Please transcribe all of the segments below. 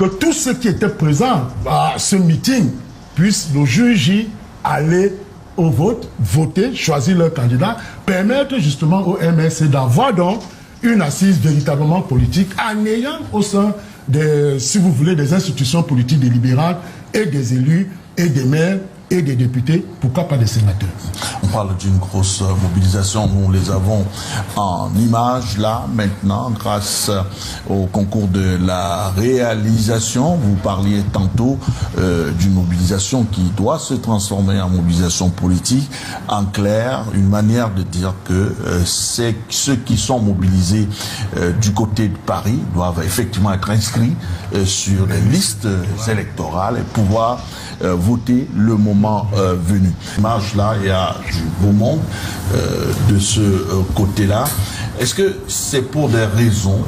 que tous ceux qui étaient présents à ce meeting puissent le jour J aller au vote, voter, choisir leur candidat, permettre justement au MRC d'avoir donc une assise véritablement politique en ayant au sein des, si vous voulez, des institutions politiques délibérantes et des élus et des maires et des députés, pourquoi pas des sénateurs. On parle d'une grosse mobilisation, nous les avons en images là, maintenant, grâce au concours de la réalisation. Vous parliez tantôt d'une mobilisation qui doit se transformer en mobilisation politique. En clair, une manière de dire que c'est ceux qui sont mobilisés du côté de Paris doivent effectivement être inscrits sur les listes électorales et pouvoir voter le moment venu. L'image là, il y a du beau monde de ce côté-là. Est-ce que c'est pour des raisons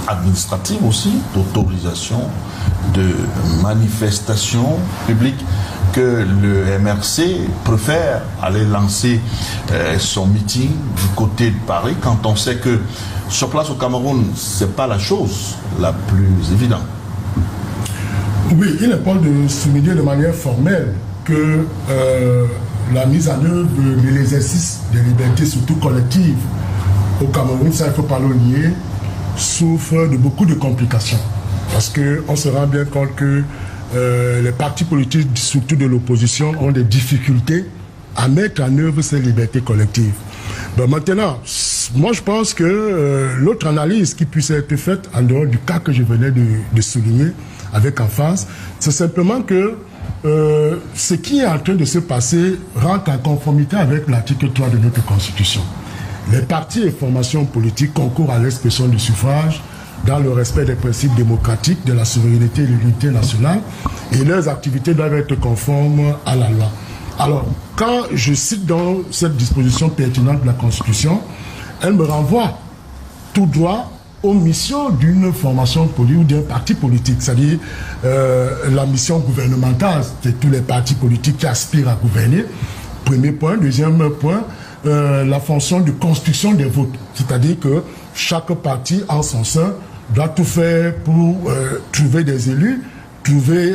administratives aussi, d'autorisation, de manifestation publique, que le MRC préfère aller lancer son meeting du côté de Paris quand on sait que sur place au Cameroun, c'est pas la chose la plus évidente? Oui, il n'est pas de souligner de manière formelle que la mise en œuvre de l'exercice des libertés, surtout collectives, au Cameroun, ça il ne faut pas le nier, souffre de beaucoup de complications. Parce qu'on se rend bien compte que les partis politiques, surtout de l'opposition, ont des difficultés à mettre en œuvre ces libertés collectives. Donc maintenant, moi je pense que l'autre analyse qui puisse être faite en dehors du cas que je venais de souligner avec emphase, c'est simplement que ce qui est en train de se passer rentre en conformité avec l'article 3 de notre Constitution. Les partis et formations politiques concourent à l'expression du suffrage dans le respect des principes démocratiques, de la souveraineté et de l'unité nationale, et leurs activités doivent être conformes à la loi. Alors, quand je cite dans cette disposition pertinente de la Constitution, elle me renvoie tout droit aux missions d'une formation politique ou d'un parti politique, c'est-à-dire la mission gouvernementale, c'est tous les partis politiques qui aspirent à gouverner. Premier point. Deuxième point, la fonction de construction des votes, c'est-à-dire que chaque parti en son sein doit tout faire pour trouver des élus, trouver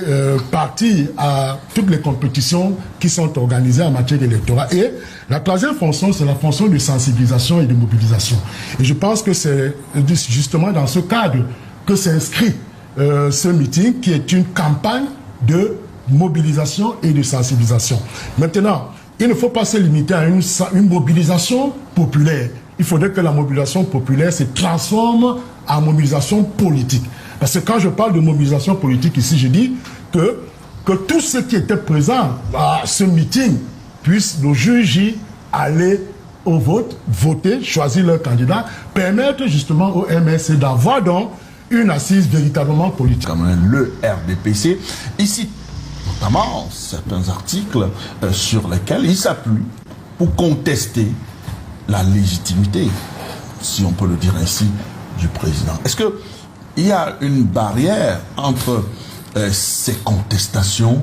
partie à toutes les compétitions qui sont organisées en matière électorale. Et la troisième fonction, c'est la fonction de sensibilisation et de mobilisation. Et je pense que c'est justement dans ce cadre que s'inscrit ce meeting, qui est une campagne de mobilisation et de sensibilisation. Maintenant, il ne faut pas se limiter à une mobilisation populaire. Il faudrait que la mobilisation populaire se transforme en mobilisation politique. Parce que quand je parle de mobilisation politique ici, je dis que tous ceux qui étaient présents à ce meeting puissent le jour J aller au vote, voter, choisir leur candidat, permettre justement au MRC d'avoir donc une assise véritablement politique. Comme le RDPC, ici notamment certains articles sur lesquels il s'appuie pour contester la légitimité, si on peut le dire ainsi, du président. Est-ce que il y a une barrière entre ces contestations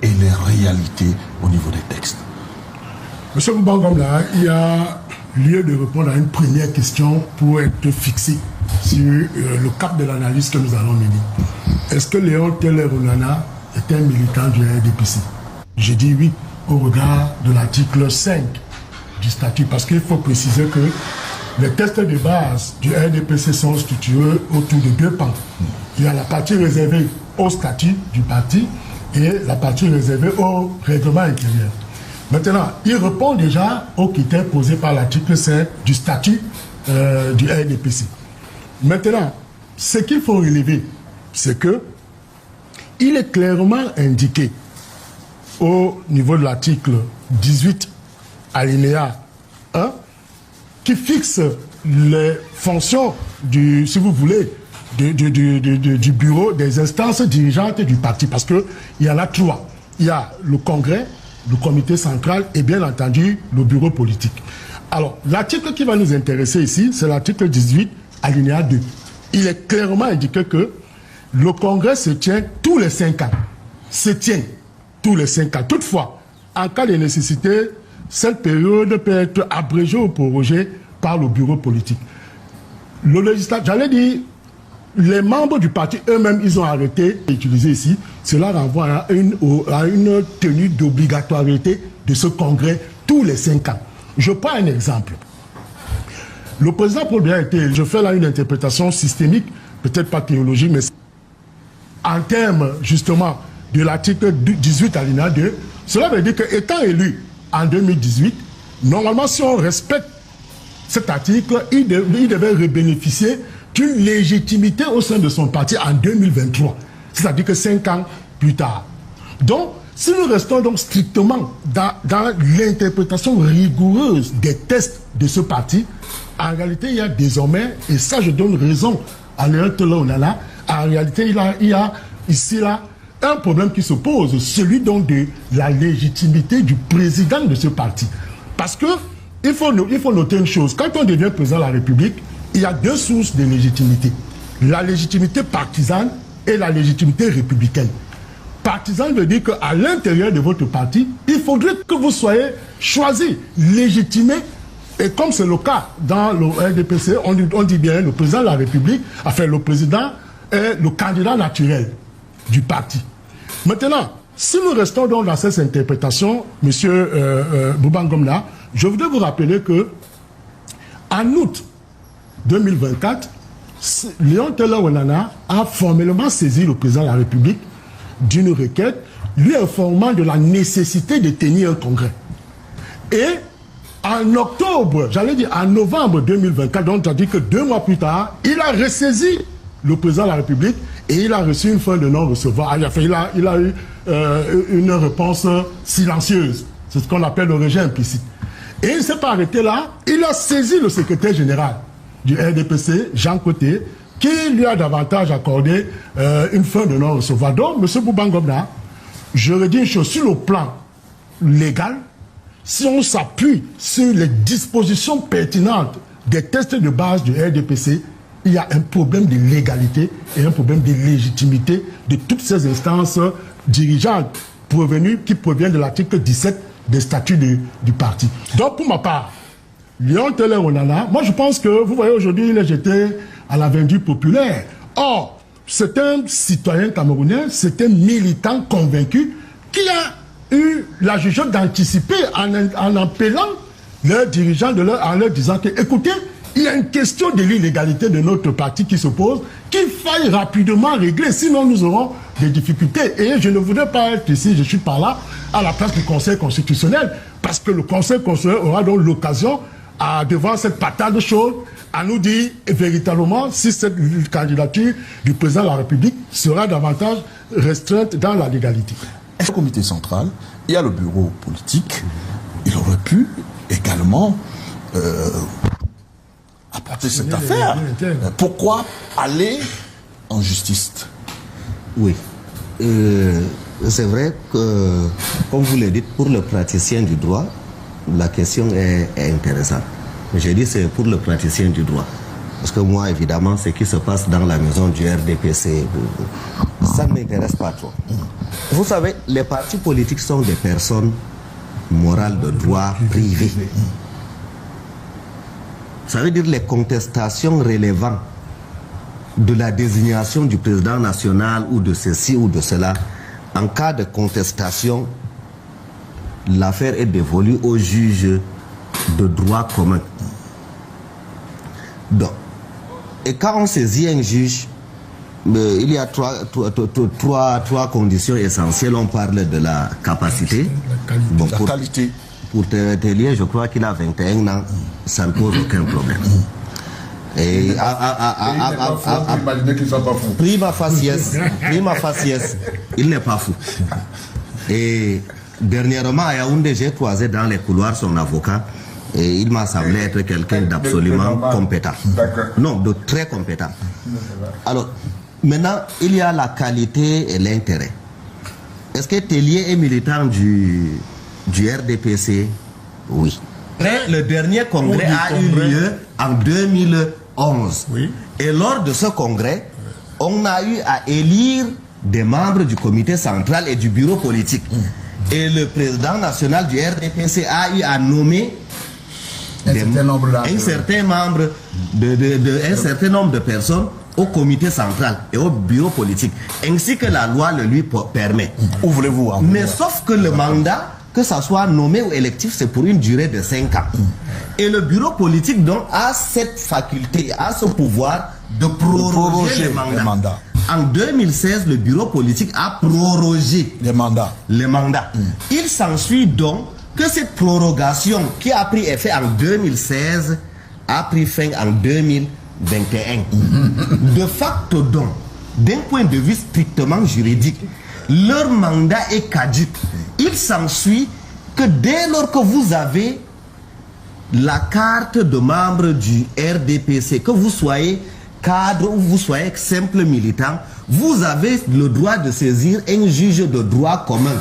et les réalités au niveau des textes? Monsieur Boubangomla, il y a lieu de répondre à une première question pour être fixé sur le cap de l'analyse que nous allons mener. Est-ce que Léon Teller-Onana est un militant du RDPC? Je dis oui, au regard de l'article 5 du statut, parce qu'il faut préciser que les textes de base du RDPC sont structurés autour de deux pans. Il y a la partie réservée au statut du parti et la partie réservée au règlement intérieur. Maintenant, il répond déjà aux critères posés par l'article 5 du statut du RDPC. Maintenant, ce qu'il faut relever, c'est que il est clairement indiqué au niveau de l'article 18, alinéa 1, qui fixe les fonctions du, si vous voulez, du bureau, des instances dirigeantes du parti. Parce qu'il y en a trois. Il y a le congrès, le comité central et bien entendu le bureau politique. Alors, l'article qui va nous intéresser ici, c'est l'article 18, alinéa 2. Il est clairement indiqué que le congrès se tient tous les 5 ans. Se tient tous les 5 ans. Toutefois, en cas de nécessité, cette période peut être abrégée ou prorogée par le bureau politique. Le législateur, j'allais dire, les membres du parti eux-mêmes, ils ont arrêté d'utiliser ici. Cela renvoie à une tenue d'obligatoriété de ce congrès tous les 5 ans. Je prends un exemple. Le président Paul Biya je fais là une interprétation systémique, peut-être pas théologique, mais en termes justement de l'article 18 alinéa 2, cela veut dire qu'étant élu en 2018, normalement si on respecte cet article, il devait bénéficier d'une légitimité au sein de son parti en 2023. C'est-à-dire que 5 ans plus tard. Donc, si nous restons donc strictement dans l'interprétation rigoureuse des tests de ce parti, en réalité, il y a désormais, et ça je donne raison à Léon Tolonala, en réalité, il y a ici là un problème qui se pose, celui donc de la légitimité du président de ce parti. Parce que il faut noter une chose, quand on devient président de la République, il y a 2 sources de légitimité. La légitimité partisane et la légitimité républicaine. Partisan veut dire qu'à l'intérieur de votre parti, il faudrait que vous soyez choisi, légitimé. Et comme c'est le cas dans le RDPC, on dit bien le président de la République, enfin le président est le candidat naturel du parti. Maintenant, si nous restons donc dans cette interprétation, M. Bouba Ngom, je voudrais vous rappeler que en août 2024, Léon Tela-Wenana a formellement saisi le président de la République d'une requête lui informant de la nécessité de tenir un congrès. Et en octobre, j'allais dire en novembre 2024, donc c'est-à-dire que 2 mois plus tard, il a ressaisi le président de la République et il a reçu une fin de non-recevoir. Il a eu une réponse silencieuse. C'est ce qu'on appelle le rejet implicite. Et il ne s'est pas arrêté là. Il a saisi le secrétaire général du RDPC, Jean Côté, qui lui a davantage accordé une fin de non-recevoir. Donc, M. Bouba Ngom, je redis une chose, sur le plan légal, si on s'appuie sur les dispositions pertinentes des tests de base du RDPC, il y a un problème de légalité et un problème de légitimité de toutes ces instances dirigeantes qui proviennent de l'article 17 des statuts du parti. Donc, pour ma part, Léon Tela-Wenana, moi je pense que, vous voyez, aujourd'hui, il est jeté à la vindue populaire. Or, c'est un citoyen camerounais, c'est un militant convaincu qui a eu la jugeote d'anticiper en appelant leurs dirigeants en leur disant que, écoutez, il y a une question de l'illégalité de notre parti qui se pose, qu'il faille rapidement régler, sinon nous aurons des difficultés. Et je ne voudrais pas être ici, je suis par là, à la place du Conseil constitutionnel, parce que le Conseil constitutionnel aura donc l'occasion, devant cette patate chaude, à nous dire véritablement si cette candidature du président de la République sera davantage restreinte dans la légalité. Le comité central, il y a le bureau politique, il aurait pu également apporter cette affaire. Pourquoi aller en justice? Oui. C'est vrai que, comme vous le dites, pour le praticien du droit, la question est intéressante. Je dis c'est pour le praticien du droit. Parce que moi, évidemment, ce qui se passe dans la maison du RDPC, ça ne m'intéresse pas trop. Vous savez, les partis politiques sont des personnes morales de droit privé. Ça veut dire les contestations relevant de la désignation du président national ou de ceci ou de cela. En cas de contestation, l'affaire est dévolue au juge de droit commun. Donc, et quand on saisit un juge, il y a trois conditions essentielles. On parle de la capacité. Bon, la qualité. Pour Tellier, je crois qu'il a 21 ans, ça ne pose aucun problème. Et prima facie, il n'est pas fou. Et dernièrement, à Yaoundé, j'ai croisé dans les couloirs son avocat et il m'a semblé être quelqu'un d'absolument compétent. Non, de très compétent. Alors, maintenant, il y a la qualité et l'intérêt. Est-ce que Tellier est militant du RDPC? Oui. Le dernier congrès a eu lieu en 2011. Oui. Et lors de ce congrès, on a eu à élire des membres du comité central et du bureau politique. Et le président national du RDPC a eu à nommer un certain nombre de personnes au comité central et au bureau politique, ainsi que la loi le lui permet. Où voulez-vous en Mais venir? sauf que le mandat, que ça soit nommé ou électif, c'est pour une durée de 5 ans. Et le bureau politique, donc, a cette faculté, a ce pouvoir de proroger les mandats. En 2016, le bureau politique a prorogé Les mandats. les mandats. Il s'ensuit donc que cette prorogation qui a pris effet en 2016 a pris fin en 2021. De facto donc, d'un point de vue strictement juridique, leur mandat est caduc. Il s'ensuit que dès lors que vous avez la carte de membre du RDPC, que vous soyez cadre ou vous soyez simple militant, vous avez le droit de saisir un juge de droit commun.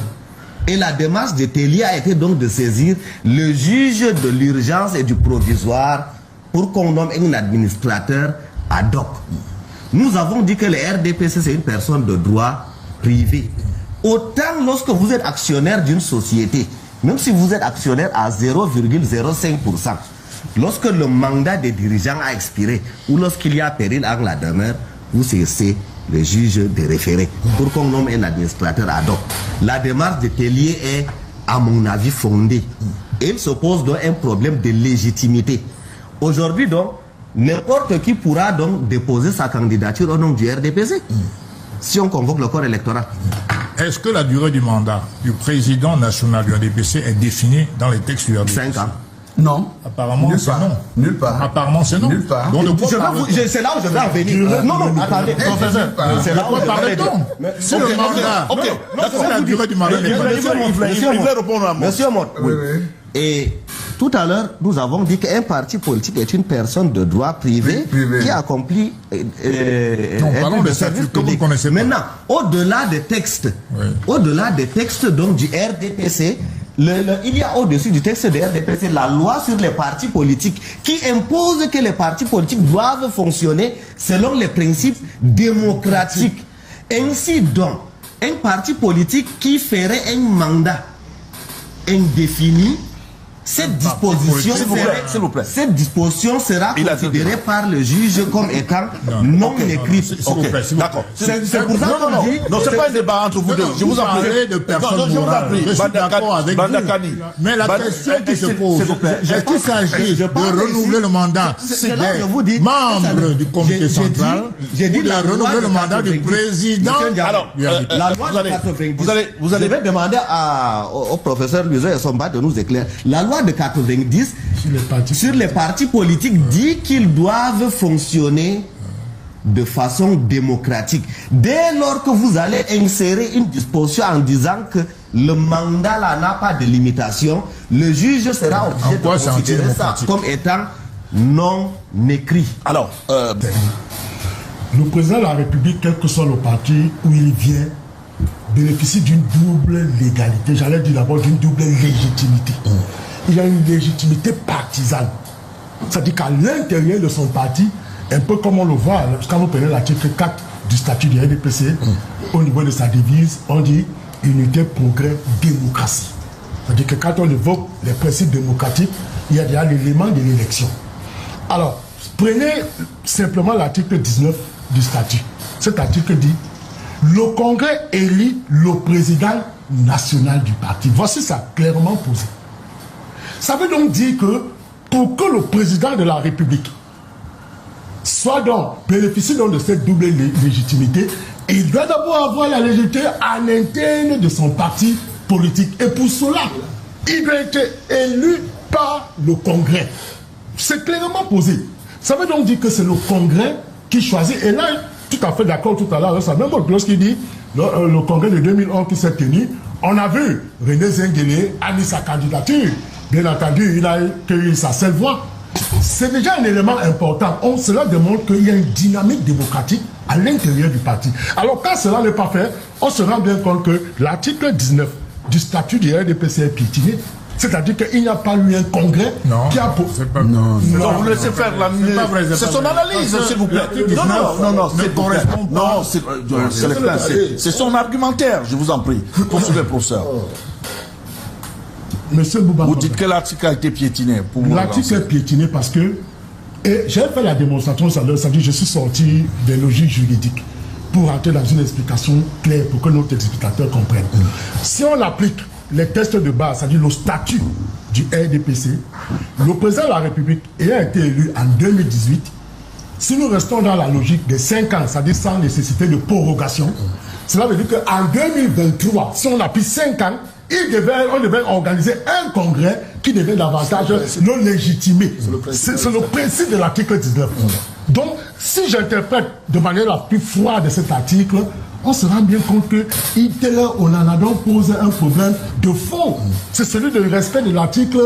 Et la démarche de Tellier a été donc de saisir le juge de l'urgence et du provisoire pour qu'on nomme un administrateur ad hoc. Nous avons dit que le RDPC c'est une personne de droit privé. Autant lorsque vous êtes actionnaire d'une société, même si vous êtes actionnaire à 0,05%, lorsque le mandat des dirigeants a expiré ou lorsqu'il y a péril en la demeure, vous cessez le juge de référé pour qu'on nomme un administrateur ad hoc. La démarche de Tellier est, à mon avis, fondée. Et il se pose donc un problème de légitimité. Aujourd'hui, donc, n'importe qui pourra donc déposer sa candidature au nom du RDPC si on convoque le corps électoral. Est-ce que la durée du mandat du président national du RDPC est définie dans les textes du RDPC? 5 ans. Non. Apparemment, c'est non. Nulle part. Apparemment, c'est non. Nulle part. Donc, C'est là où je vais en venir. Non, attendez. Professeur, c'est là où je vais en venir. si le mandat, c'est la durée du mandat. Monsieur Mott, et tout à l'heure, nous avons dit qu'un parti politique est une personne de droit privé qui accomplit parlons de statut que vous ne connaissez pas. Maintenant, au-delà des textes, donc du RDPC, il y a au-dessus du texte du RDPC la loi sur les partis politiques qui impose que les partis politiques doivent fonctionner selon les principes démocratiques. Ainsi donc, un parti politique qui ferait un mandat indéfini, cette disposition, s'il vous plaît. Cette disposition sera considérée par le juge comme étant non écrite. D'accord. C'est pour ça qu'on dit... Non, c'est pas un débat entre vous deux. Je vous en prie. De personnes morales. Je suis d'accord avec vous. Mais la question qui se pose, est-ce qu'il s'agit de renouveler le mandat des membres du comité central ou de renouveler le mandat du président? Alors, la loi de 90, je vais demander au professeur Luiseau et Somba de nous éclairer. La loi de 90 sur les partis politiques dit qu'ils doivent fonctionner de façon démocratique. Dès lors que vous allez insérer une disposition en disant que le mandat là n'a pas de limitation, le juge sera obligé de considérer ça comme étant non écrit. Alors, le président de la République, quel que soit le parti où il vient, bénéficie d'une double légalité. J'allais dire d'abord d'une double légitimité. Il a une légitimité partisane. C'est-à-dire qu'à l'intérieur de son parti, un peu comme on le voit, quand vous prenez l'article 4 du statut du RDPC, au niveau de sa devise, on dit unité, progrès, démocratie. C'est-à-dire que quand on évoque les principes démocratiques, il y a déjà l'élément de l'élection. Alors, prenez simplement l'article 19 du statut. Cet article dit le Congrès élit le président national du parti. Voici ça clairement posé. Ça veut donc dire que pour que le président de la République soit donc bénéficie donc de cette double légitimité, il doit d'abord avoir la légitimité à l'interne de son parti politique. Et pour cela, il doit être élu par le Congrès. C'est clairement posé. Ça veut donc dire que c'est le Congrès qui choisit. Et là, tout à fait d'accord tout à l'heure, ça même lorsqu'il dit le Congrès de 2011 qui s'est tenu, on a vu René Zenguele a mis sa candidature. Bien entendu, il a eu sa seule voix. C'est déjà un élément important. Cela démontre qu'il y a une dynamique démocratique à l'intérieur du parti. Alors quand cela n'est pas fait, on se rend bien compte que l'article 19 du statut du RDPC est piétiné. C'est-à-dire qu'il n'y a pas eu un congrès qui a... Non, vous laissez faire l'analyse. C'est son analyse, s'il vous plaît. Non, c'est son argumentaire, je vous en prie. Poursuivez, professeur. Monsieur Bouba, vous dites que l'article a été piétiné. L'article est piétiné parce que Et j'ai fait la démonstration, ça dit je suis sorti des logiques juridiques pour entrer dans une explication claire pour que nos téléspectateurs comprennent. Si on applique les tests de base, c'est-à-dire le statut du RDPC, le président de la République ayant été élu en 2018, si nous restons dans la logique des 5 ans, c'est-à-dire sans nécessité de prorogation, cela veut dire qu'en 2023, si on applique 5 ans, on devait organiser un congrès qui devait davantage le légitimer. C'est le principe de l'article 19. Donc, si j'interprète de manière la plus froide cet article, on se rend bien compte que Onanadon pose un problème de fond. C'est celui du respect de l'article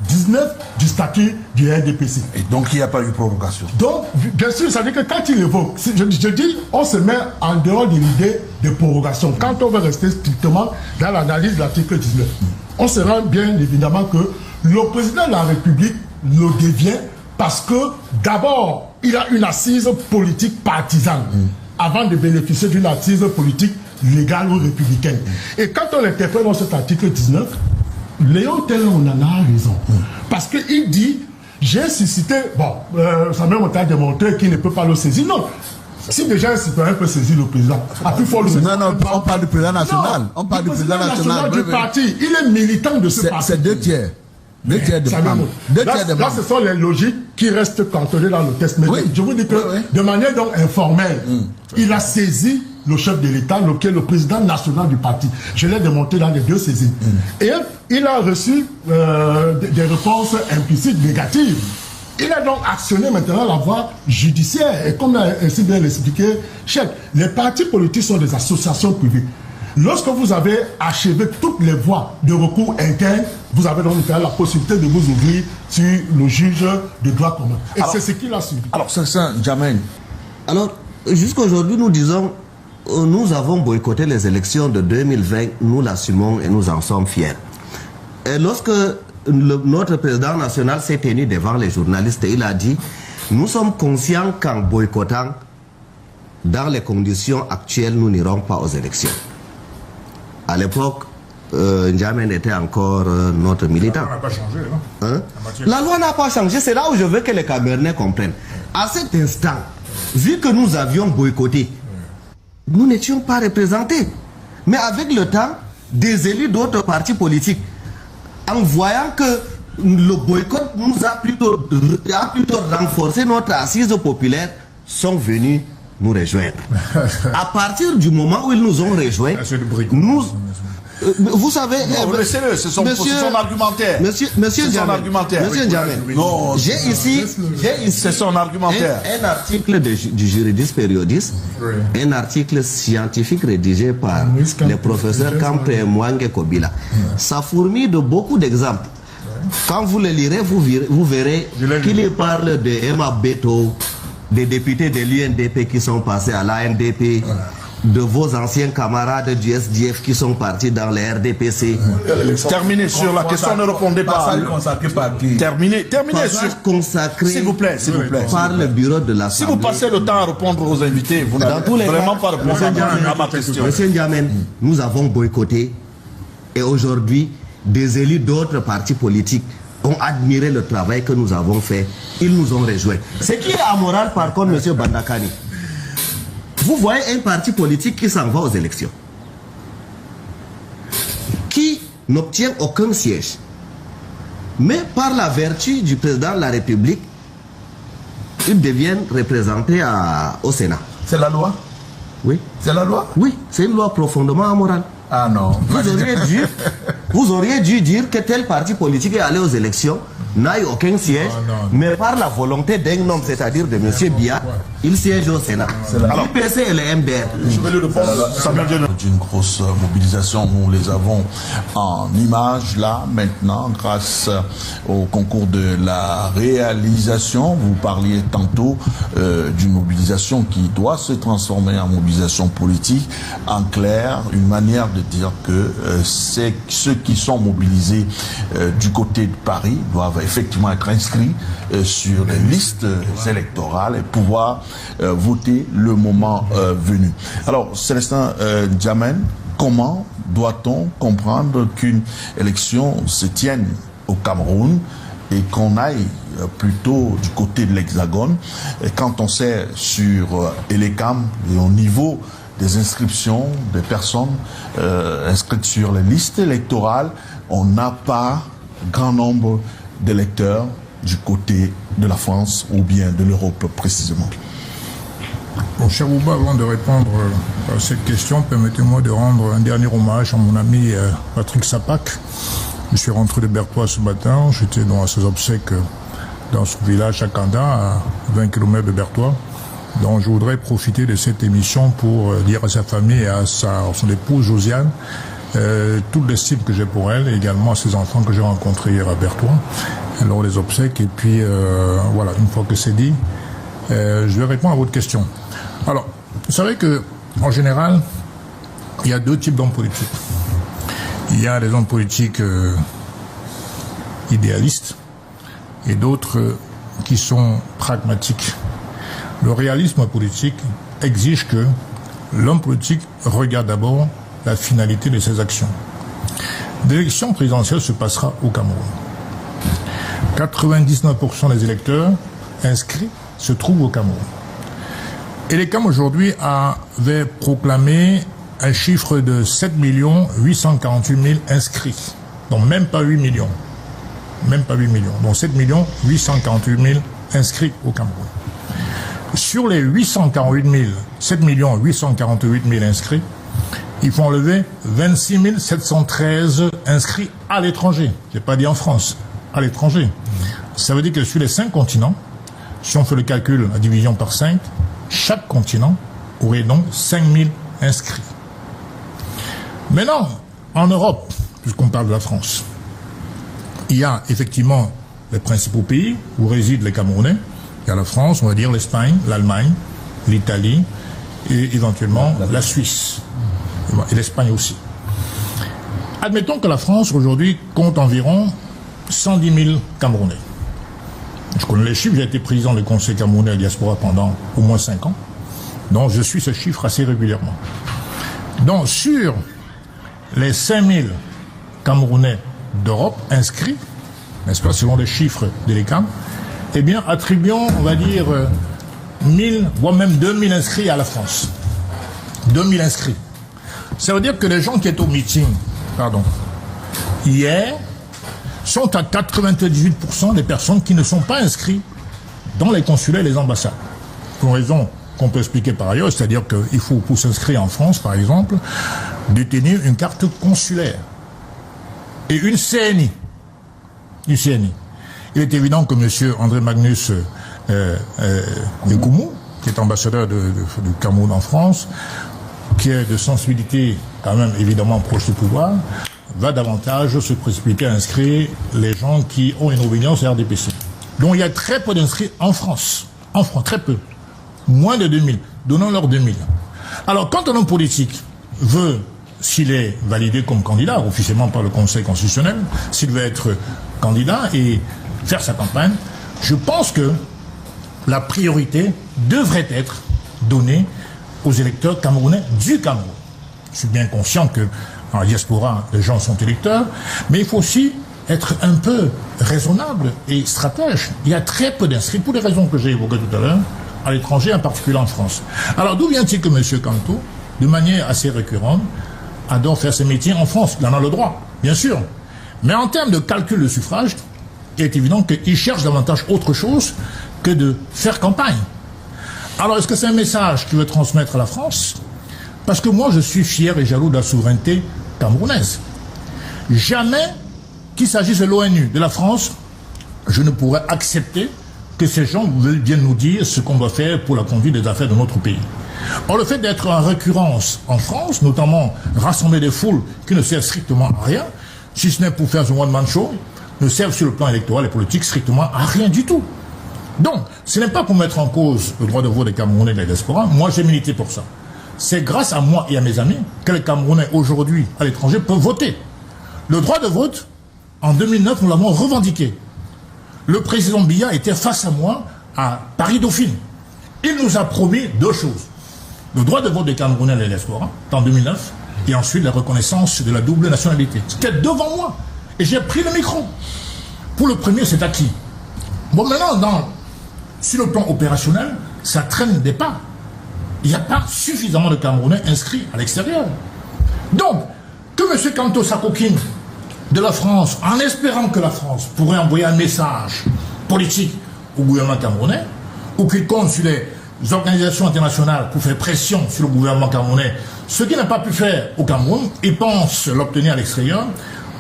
19 du statut du RDPC. Et donc il n'y a pas eu prorogation. Donc, bien sûr, ça veut dire que quand il évoque, je dis, on se met en dehors de l'idée de prorogation. Quand on veut rester strictement dans l'analyse de l'article 19, on se rend bien évidemment que le président de la République le devient parce que d'abord, il a une assise politique partisane avant de bénéficier d'une assise politique légale ou républicaine. Et quand on interprète dans cet article 19, Léon Tellin, on en a raison. Parce qu'il dit, j'ai suscité, ça même on a démontré qu'il ne peut pas le saisir. Non. Si déjà un citoyen peut saisir le président, à plus fort le Non, on parle du président national. On parle du président national du parti. Il est militant de ce parti. C'est 2 tiers. 2 tiers de membres. Là, ce sont les logiques qui restent cantonnées dans le test. Mais je vous dis que de manière donc informelle, il a saisi le chef de l'État, qui est le président national du parti. Je l'ai démontré dans les 2 saisines. Et il a reçu des réponses implicites négatives. Il a donc actionné maintenant la voie judiciaire. Et comme l'a ainsi bien expliqué, chef, les partis politiques sont des associations privées. Lorsque vous avez achevé toutes les voies de recours internes, vous avez donc la possibilité de vous ouvrir sur le juge de droit commun. Et c'est ce qu'il a suivi. Alors, c'est ça, Djamène. Alors, jusqu'aujourd'hui, nous disons, nous avons boycotté les élections de 2020, nous l'assumons et nous en sommes fiers. Et lorsque notre président national s'est tenu devant les journalistes, il a dit, nous sommes conscients qu'en boycottant, dans les conditions actuelles, nous n'irons pas aux élections. À l'époque, N'Djamène était encore notre militant. La loi n'a pas changé, non Hein? La loi n'a pas changé. C'est là où je veux que les Camerounais comprennent. À cet instant, vu que nous avions boycotté, nous n'étions pas représentés. Mais avec le temps, des élus d'autres partis politiques, en voyant que le boycott nous a plutôt renforcé notre assise populaire, sont venus nous rejoindre. À partir du moment où ils nous ont rejoints, nous... vous savez... Laissez-le, c'est son argumentaire. Monsieur N'Djamène, j'ai ici c'est son argumentaire. Un article du Juridis Periodis, un article scientifique rédigé par les professeurs Kampe et Mwange Kobila. Ça fourmille de beaucoup d'exemples. Quand vous le lirez, vous verrez qu'il parle de Emma Beto, des députés de l'UNDP qui sont passés à l'ANDP, de vos anciens camarades du SDF qui sont partis dans les RDPC. Terminez sur la question, ne répondez pas. Terminez sur... consacré, s'il vous plaît. Par le bureau de l'Assemblée. Si vous passez le temps à répondre aux invités, vous n'avez vraiment pas répondu à ma question. Monsieur N'Djamène, nous avons boycotté et aujourd'hui, des élus d'autres partis politiques ont admiré le travail que nous avons fait. Ils nous ont rejoints. Ce qui est amoral, par contre, monsieur Bandakani, vous voyez un parti politique qui s'en va aux élections, qui n'obtient aucun siège, mais par la vertu du président de la République, ils deviennent représentés au Sénat. C'est la loi? Oui. C'est la loi? Oui, c'est une loi profondément amorale. Ah non. Vous auriez dû dire que tel parti politique est allé aux élections, n'a eu aucun siège, mais par la volonté d'un homme, c'est-à-dire de M. Biya, il siège au Sénat. Alors, l'UPC et le MDR. D'une grosse mobilisation, nous les avons en images là, maintenant, grâce au concours de la réalisation. Vous parliez tantôt d'une mobilisation qui doit se transformer en mobilisation politique. En clair, une manière de dire que ceux qui sont mobilisés du côté de Paris doivent effectivement être inscrits sur les listes électorales et pouvoir voter le moment venu. Alors, Célestin N'Djamène, comment doit-on comprendre qu'une élection se tienne au Cameroun et qu'on aille plutôt du côté de l'Hexagone. Et quand on sait sur Elecam et au niveau des inscriptions des personnes inscrites sur les listes électorales, on n'a pas grand nombre d'électeurs du côté de la France ou bien de l'Europe précisément. Bon, cher Bouba, avant de répondre à cette question, permettez-moi de rendre un dernier hommage à mon ami Patrick Sapac. Je suis rentré de Berthois ce matin, j'étais à ses obsèques dans son village à Kanda, à 20 km de Berthois. Donc je voudrais profiter de cette émission pour dire à sa famille et à son épouse Josiane toute l'estime que j'ai pour elle et également à ses enfants que j'ai rencontrés hier à Berthois lors des obsèques. Et puis voilà, une fois que c'est dit, je vais répondre à votre question. Alors, vous savez que en général, il y a deux types d'hommes politiques. Il y a des hommes politiques idéalistes et d'autres qui sont pragmatiques. Le réalisme politique exige que l'homme politique regarde d'abord la finalité de ses actions. L'élection présidentielle se passera au Cameroun. 99% des électeurs inscrits se trouvent au Cameroun. Et Elecam aujourd'hui avait proclamé un chiffre de 7 848 000 inscrits. Donc même pas 8 millions. Même pas 8 millions. Donc 7 848 000 inscrits au Cameroun. Sur les 7 848 000 inscrits, il faut enlever 26 713 inscrits à l'étranger. Je n'ai pas dit en France, à l'étranger. Ça veut dire que sur les 5 continents, si on fait le calcul à division par 5, chaque continent aurait donc 5 000 inscrits. Maintenant, en Europe, puisqu'on parle de la France, il y a effectivement les principaux pays où résident les Camerounais. Il y a la France, on va dire l'Espagne, l'Allemagne, l'Italie et éventuellement la Suisse. Et l'Espagne aussi. Admettons que la France aujourd'hui compte environ 110 000 Camerounais. Je connais les chiffres, j'ai été président du Conseil camerounais à la diaspora pendant au moins 5 ans. Donc je suis ce chiffre assez régulièrement. Donc sur les 5 000 Camerounais d'Europe inscrits, n'est-ce pas, selon les chiffres de l'Elecam, eh bien attribuons, on va dire, 1000, voire même 2000 inscrits à la France. 2000 inscrits. Ça veut dire que les gens qui étaient au meeting, hier, sont à 98% des personnes qui ne sont pas inscrites dans les consulats et les ambassades. Pour une raison qu'on peut expliquer par ailleurs, c'est-à-dire qu'il faut, pour s'inscrire en France, par exemple, détenir une carte consulaire et une CNI. Une CNI. Il est évident que M. André Magnus Nkoumou, qui est ambassadeur du Cameroun en France, qui est de sensibilité quand même évidemment proche du pouvoir, va davantage se précipiter à inscrire les gens qui ont une obédience à RDPC. Donc il y a très peu d'inscrits en France. En France, très peu. Moins de 2000. Donnons-leur 2000. Alors quand un homme politique veut, s'il est validé comme candidat, officiellement par le Conseil constitutionnel, s'il veut être candidat et faire sa campagne, je pense que la priorité devrait être donnée aux électeurs camerounais du Cameroun. Je suis bien conscient que en diaspora, les gens sont électeurs, mais il faut aussi être un peu raisonnable et stratège. Il y a très peu d'inscrits, pour les raisons que j'ai évoquées tout à l'heure, à l'étranger, en particulier en France. Alors d'où vient-il que M. Kanto, de manière assez récurrente, adore faire ses meetings en France? Il en a le droit, bien sûr. Mais en termes de calcul de suffrage, il est évident qu'il cherche davantage autre chose que de faire campagne. Alors est-ce que c'est un message qu'il veut transmettre à la France? Parce que moi je suis fier et jaloux de la souveraineté camerounaise. Jamais qu'il s'agisse de l'ONU, de la France, je ne pourrais accepter que ces gens viennent nous dire ce qu'on doit faire pour la conduite des affaires de notre pays. Or, le fait d'être en récurrence en France, notamment rassembler des foules qui ne servent strictement à rien, si ce n'est pour faire un one-man show, ne servent sur le plan électoral et politique strictement à rien du tout. Donc, ce n'est pas pour mettre en cause le droit de vote des Camerounais et des diasporas. Moi, j'ai milité pour ça. C'est grâce à moi et à mes amis que les Camerounais aujourd'hui à l'étranger peuvent voter. Le droit de vote, en 2009, nous l'avons revendiqué. Le président Biya était face à moi à Paris-Dauphine. Il nous a promis deux choses. Le droit de vote des Camerounais et des diasporas, en 2009, et ensuite la reconnaissance de la double nationalité. C'était devant moi. Et j'ai pris le micro Pour le premier, c'est acquis. Bon, maintenant, sur le plan opérationnel, ça traîne des pas. Il n'y a pas suffisamment de Camerounais inscrits à l'extérieur. Donc, que M. Kanto s'acoquine de la France, en espérant que la France pourrait envoyer un message politique au gouvernement camerounais, ou qu'il compte sur les organisations internationales pour faire pression sur le gouvernement camerounais, ce qu'il n'a pas pu faire au Cameroun, il pense l'obtenir à l'extérieur.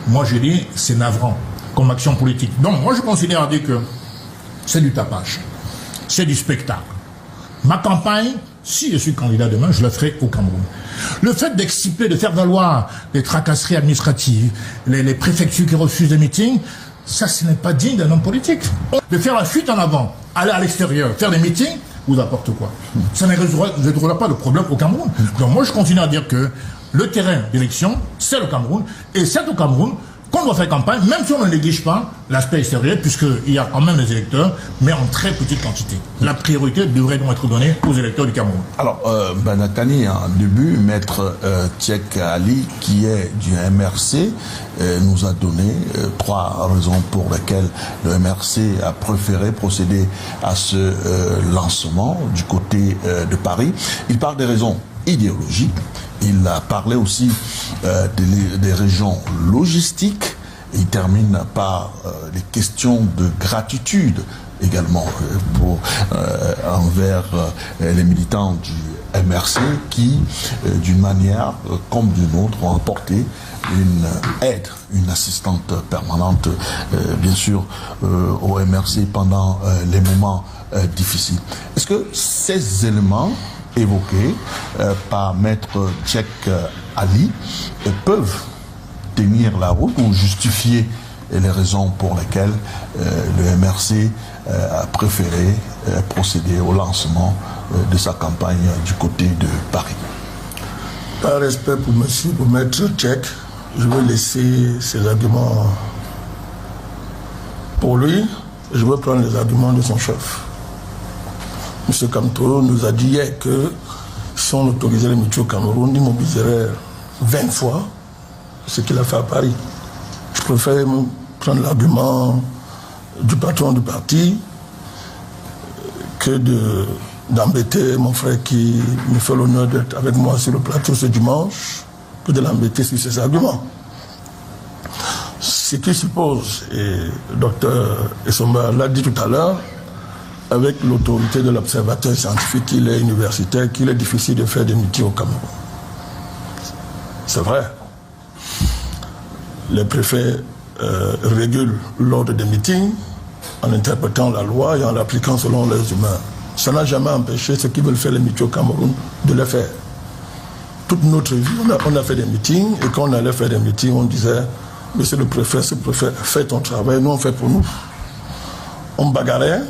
Moi, je dis, c'est navrant comme action politique. Donc, moi, je considère que c'est du tapage, c'est du spectacle. Ma campagne, si je suis candidat demain, je la ferai au Cameroun. Le fait d'exciter, de faire valoir les tracasseries administratives, les préfectures qui refusent des meetings, ça, ce n'est pas digne d'un homme politique. De faire la fuite en avant, aller à l'extérieur, faire des meetings, vous apporte quoi? Ça ne résoudra pas le problème au Cameroun. Donc moi, je continue à dire que le terrain d'élection, c'est le Cameroun, et c'est au Cameroun qu'on doit faire campagne, même si on ne néglige pas l'aspect extérieur, puisqu'il y a quand même les électeurs, mais en très petite quantité. La priorité devrait donc être donnée aux électeurs du Cameroun. Alors, Bandakani, en début, Maître Tchèque Ali, qui est du MRC, nous a donné 3 raisons pour lesquelles le MRC a préféré procéder à ce lancement du côté de Paris. Il parle des raisons idéologiques. Il a parlé aussi des régions logistiques. Il termine par les questions de gratitude également envers les militants du MRC qui, d'une manière comme d'une autre, ont apporté une aide, une assistante permanente, bien sûr, au MRC pendant les moments difficiles. Est-ce que ces éléments évoqués par Maître Tchèque Ali peuvent tenir la route ou justifier les raisons pour lesquelles le MRC a préféré procéder au lancement de sa campagne du côté de Paris? Par respect pour monsieur, pour Maître Tchèque, je vais laisser ses arguments pour lui. Je vais prendre les arguments de son chef. M. Kanto nous a dit hier que si on autorisait les meetings au Cameroun, il mobiliserait 20 fois ce qu'il a fait à Paris. Je préfère prendre l'argument du patron du parti que d'embêter mon frère qui me fait l'honneur d'être avec moi sur le plateau ce dimanche, que de l'embêter sur ses arguments. Ce qui suppose, et le docteur Essomba l'a dit tout à l'heure, avec l'autorité de l'observateur scientifique qu'il est universitaire, qu'il est difficile de faire des meetings au Cameroun. C'est vrai. Les préfets régulent l'ordre des meetings en interprétant la loi et en l'appliquant selon les humains. Ça n'a jamais empêché ceux qui veulent faire les meetings au Cameroun de les faire. Toute notre vie, on a fait des meetings, et quand on allait faire des meetings, on disait « Monsieur le préfet, fais ton travail, nous on fait pour nous ». On bagarrait.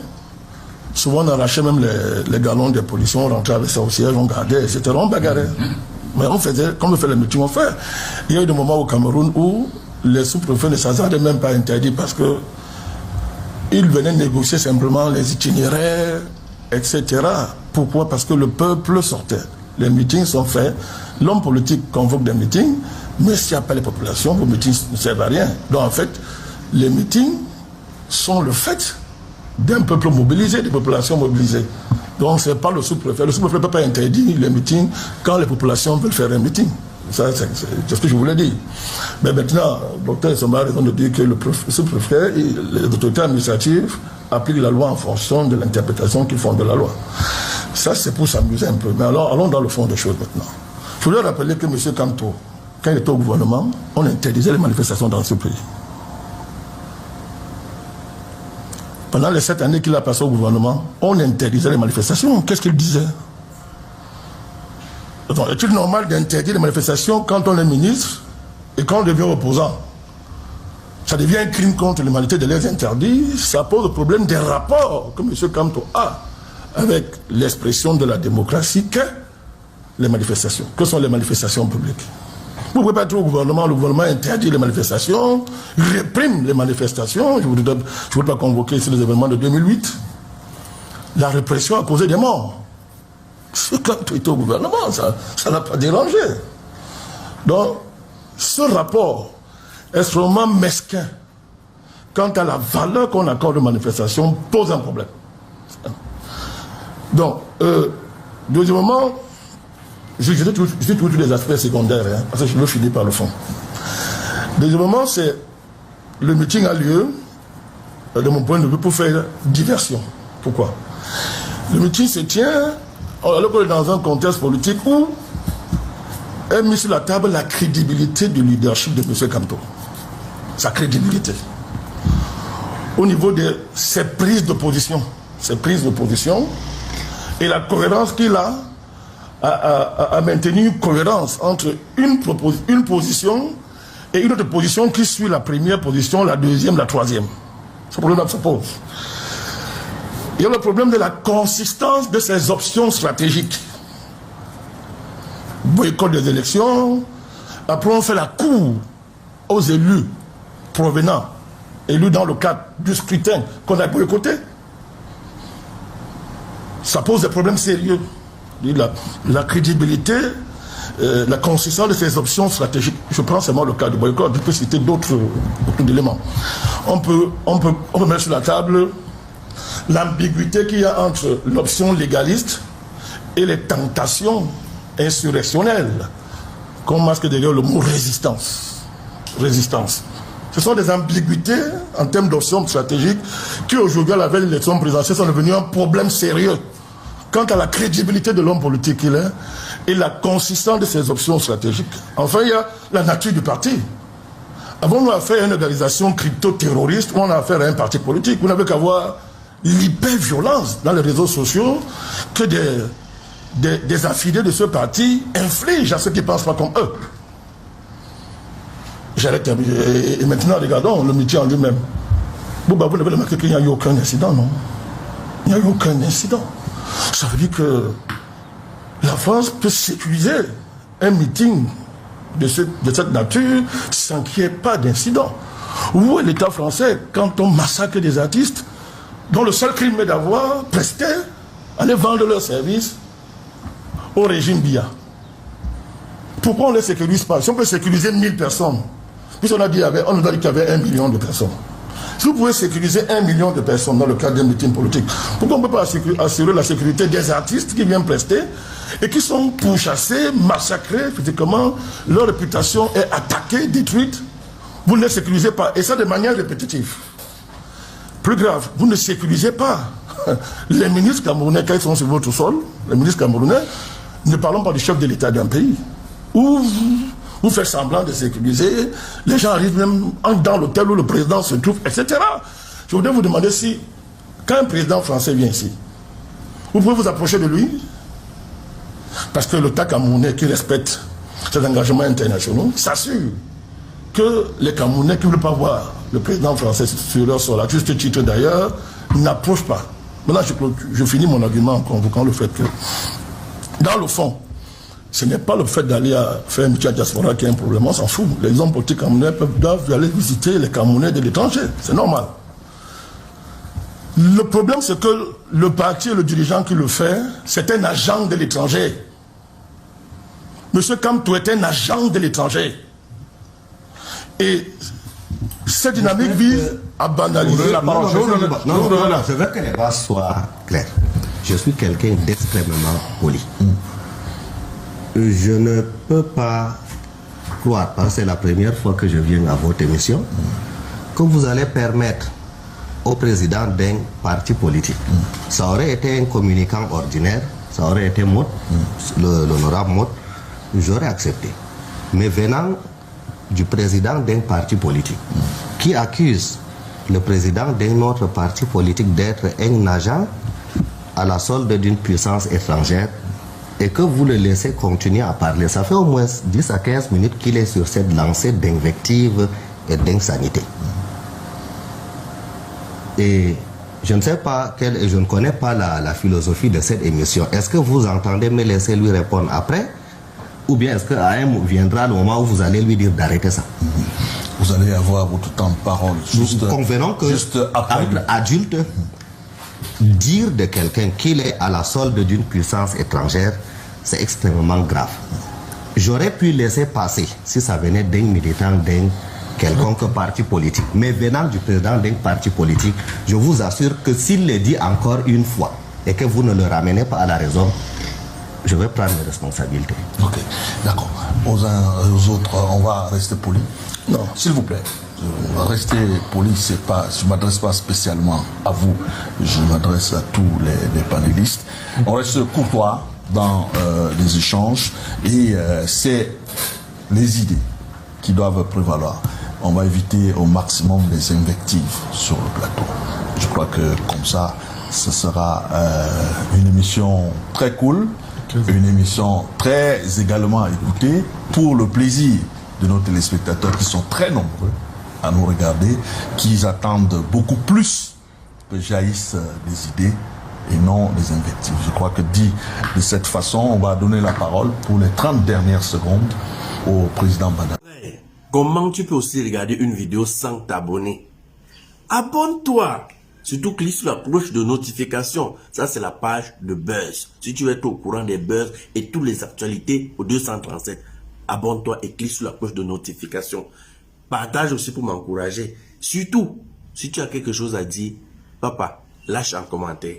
Souvent, on arrachait même les galons des policiers, on rentrait avec ça au siège, on gardait, etc. On bagarrait. Mais on faisait, comme on fait les meetings, on fait. Il y a eu des moments au Cameroun où les sous-préfets ne s'hasardaient même pas interdits parce que ils venaient négocier simplement les itinéraires, etc. Pourquoi? Parce que le peuple sortait. Les meetings sont faits, l'homme politique convoque des meetings, mais s'il n'y a pas les populations, vos meetings ne servent à rien. Donc en fait, les meetings sont le fait d'un peuple mobilisé, des populations mobilisées. Donc ce n'est pas le sous-préfet. Le sous-préfet ne peut pas interdire les meetings quand les populations veulent faire un meeting. Ça, c'est ce que je voulais dire. Mais maintenant, le docteur Essomba a raison de dire que le sous-préfet et les autorités administratives appliquent la loi en fonction de l'interprétation qu'ils font de la loi. Ça, c'est pour s'amuser un peu. Mais alors, allons dans le fond des choses maintenant. Je voulais rappeler que M. Kanto, quand il était au gouvernement, on interdisait les manifestations dans ce pays. Pendant les 7 années qu'il a passé au gouvernement, on interdisait les manifestations. Qu'est-ce qu'il disait? Est-il normal d'interdire les manifestations quand on est ministre et quand on devient opposant? Ça devient un crime contre l'humanité de les interdire. Ça pose le problème des rapports que M. Kanto a avec l'expression de la démocratie qu'est les manifestations. Que sont les manifestations publiques? Vous ne pouvez pas être au gouvernement, le gouvernement interdit les manifestations, réprime les manifestations. Je ne voudrais pas convoquer ici les événements de 2008. La répression a causé des morts. Quand tu étais au gouvernement, ça n'a pas dérangé. Donc, ce rapport extrêmement mesquin quant à la valeur qu'on accorde aux manifestations, pose un problème. Donc, deuxièmement, je dis tous les aspects secondaires, hein, parce que je veux finir par le fond. Deuxièmement, c'est le meeting a lieu, de mon point de vue, pour faire diversion. Pourquoi? Le meeting se tient alors qu'on est dans un contexte politique où est mise sur la table la crédibilité du leadership de M. Kamto. Sa crédibilité. Au niveau de ses prises de position. Ses prises de position et la cohérence qu'il a à maintenir une cohérence entre une position et une autre position qui suit la première position, la deuxième, la troisième. Ce problème se pose. Il y a le problème de la consistance de ces options stratégiques. Boycott des élections, après on fait la cour aux élus provenant, élus dans le cadre du scrutin qu'on a boycotté. Ça pose des problèmes sérieux. La crédibilité, la consistance de ces options stratégiques. Je prends seulement le cas du boycott, je peux citer d'autres éléments. On peut mettre sur la table l'ambiguïté qu'il y a entre l'option légaliste et les tentations insurrectionnelles qu'on masque derrière le mot résistance. Résistance. Ce sont des ambiguïtés en termes d'options stratégiques qui aujourd'hui, à la veille de l'élection présidentielle, sont devenues un problème sérieux quant à la crédibilité de l'homme politique qu'il est et la consistance de ses options stratégiques. Enfin, il y a la nature du parti. Avons-nous affaire à une organisation crypto-terroriste ou on a affaire à un parti politique? Vous n'avez qu'à voir l'hyper-violence dans les réseaux sociaux que des affiliés de ce parti infligent à ceux qui ne pensent pas comme eux. Et maintenant, regardons le métier en lui-même. Vous n'avez remarqué qu'il n'y a eu aucun incident, non? Il n'y a eu aucun incident. Ça veut dire que la France peut sécuriser un meeting de cette nature sans qu'il n'y ait pas d'incident. Où est l'État français quand on massacre des artistes dont le seul crime est d'avoir presté, aller vendre leurs services au régime Biya? Pourquoi on ne les sécurise pas? Si on peut sécuriser 1000 personnes, puisqu'on a dit qu'il y avait 1 million de personnes. Si vous pouvez sécuriser 1 million de personnes dans le cadre d'un meeting politique, pourquoi on ne peut pas assurer la sécurité des artistes qui viennent prester et qui sont pourchassés, massacrés physiquement, leur réputation est attaquée, détruite? Vous ne les sécurisez pas, et ça de manière répétitive. Plus grave, vous ne sécurisez pas les ministres camerounais quand ils sont sur votre sol, les ministres camerounais, ne parlons pas du chef de l'État d'un pays, où vous faites semblant de sécuriser, les gens arrivent même dans l'hôtel où le président se trouve, etc. Je voudrais vous demander si, quand un président français vient ici, vous pouvez vous approcher de lui, parce que l'État camerounais qui respecte ses engagements internationaux s'assure que les Camerounais qui ne veulent pas voir le président français sur leur sol, à juste titre d'ailleurs, n'approchent pas. Maintenant, je finis mon argument en convoquant le fait que, dans le fond, ce n'est pas le fait d'aller faire un métier à diaspora qui est un problème, on s'en fout. Les hommes politiques camerounais doivent aller visiter les Camerounais de l'étranger, c'est normal. Le problème, c'est que le parti et le dirigeant qui le fait, c'est un agent de l'étranger. Monsieur Kamto est un agent de l'étranger. Et cette dynamique vise à banaliser la parole. Non, je veux que les bases soient claires. Je suis quelqu'un d'extrêmement poli. Je ne peux pas croire, parce que c'est la première fois que je viens à votre émission, que vous allez permettre au président d'un parti politique. Ça aurait été un communicant ordinaire, ça aurait été Mot, l'honorable Mot, j'aurais accepté. Mais venant du président d'un parti politique, qui accuse le président d'un autre parti politique d'être un agent à la solde d'une puissance étrangère, et que vous le laissez continuer à parler. Ça fait au moins 10 à 15 minutes qu'il est sur cette lancée d'invectives et d'insanité. Et je ne sais pas, et je ne connais pas la philosophie de cette émission. Est-ce que vous entendez me laisser lui répondre après? Ou bien est-ce qu'à un viendra le moment où vous allez lui dire d'arrêter ça? Vous allez avoir votre temps de parole. Nous convenons que entre adultes, dire de quelqu'un qu'il est à la solde d'une puissance étrangère, c'est extrêmement grave. J'aurais pu laisser passer si ça venait d'un militant quelconque parti politique. Mais venant du président d'un parti politique, je vous assure que s'il le dit encore une fois et que vous ne le ramenez pas à la raison, je vais prendre mes responsabilités. Ok, d'accord. Aux uns et aux autres, on va rester poli. Non, s'il vous plaît. Rester poli, c'est pas. Je ne m'adresse pas spécialement à vous. Je m'adresse à tous les panélistes. On reste courtois dans les échanges et c'est les idées qui doivent prévaloir. On va éviter au maximum les invectives sur le plateau. Je crois que comme ça, ce sera une émission très cool, une émission très également écoutée pour le plaisir de nos téléspectateurs qui sont très nombreux à nous regarder, qui attendent beaucoup plus que jaillissent des idées et non des invectives. Je crois que dit de cette façon, on va donner la parole pour les 30 dernières secondes au président Bada. Comment tu peux aussi regarder une vidéo sans t'abonner? Abonne-toi! Surtout clique sur la cloche de notification. Ça, c'est la page de Buzz. Si tu veux être au courant des buzz et toutes les actualités au 237, abonne-toi et clique sur la cloche de notification. Partage aussi pour m'encourager. Surtout, si tu as quelque chose à dire, papa, lâche un commentaire.